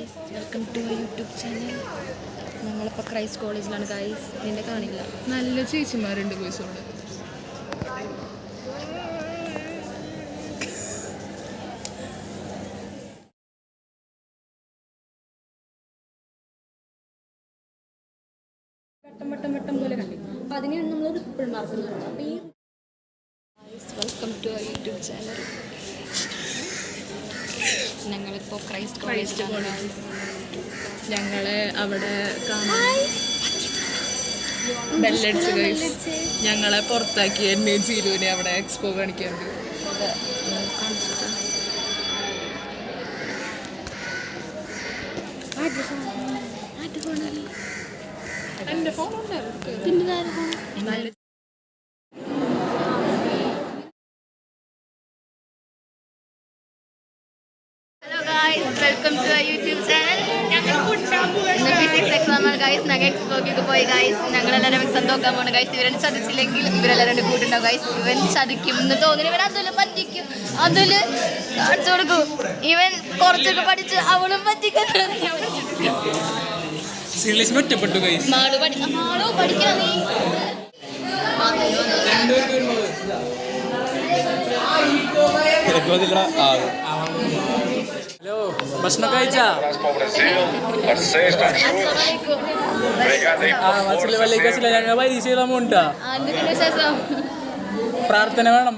Guys, welcome to YouTube channel. ഞങ്ങളിപ്പോൾ Christ കോളേജിലാണ് guys. നിന്നെ കാണില്ല. നല്ല ചേച്ചിമാരുണ്ട് കോഴിക്കോട്. വട്ടം പോലെ കണ്ടു. അപ്പോൾ അതിന് നമ്മൾ റിപ്പിൾ മാർക്ക്. അപ്പോൾ ഈ വെൽക്കം ടു യൂട്യൂബ് ചാനൽ. ഞങ്ങളിപ്പോൾ ക്രൈസ്റ്റ് കോളേജിലാണ്. ഞങ്ങളെ അവിടെ കാണാൻ ബെല്ലടിച്ച് ഗൈസ്. ഞങ്ങളെ പുറത്താക്കി എന്നെ ചീരുവിനെ അവിടെ എക്സ്പോ കാണിക്കാൻ. എൻ്റെ ഫോണുണ്ടായിരുന്നു. Welcome to YouTube channel. ഇന്ന് ഫിസിക്സ് എക്സാമാണ് ഗൈസ്. ഞങ്ങൾ എക്സ്പോക്ക് പോയി ഗൈസ്. ഞങ്ങളെല്ലാവരും എക്സാം നോക്കാൻ പോകണം ഗൈസ്. ഇവരെന്നെ ചതിച്ചില്ലെങ്കിൽ ഇവരെല്ലാവരും കൂട്ടുണ്ടാവും ഗൈസ്. ഇവൻ ചതിക്കും എന്ന് തോന്നുന്നു. ഇവൻ അതിൽ പറ്റിക്കും, അതിൽ കാണിച്ചു കൊടുക്കും. ഇവൻ കുറച്ചൊക്കെ പഠിച്ച് അവളും പറ്റിക്കുന്നു. മാളു പഠിക്കണം നീ. ഹലോ, ഭക്ഷണം കഴിച്ചാ? ഞങ്ങൾ പരീക്ഷ എഴുതാൻ പോണ്ടാ. പ്രാർത്ഥന വേണം.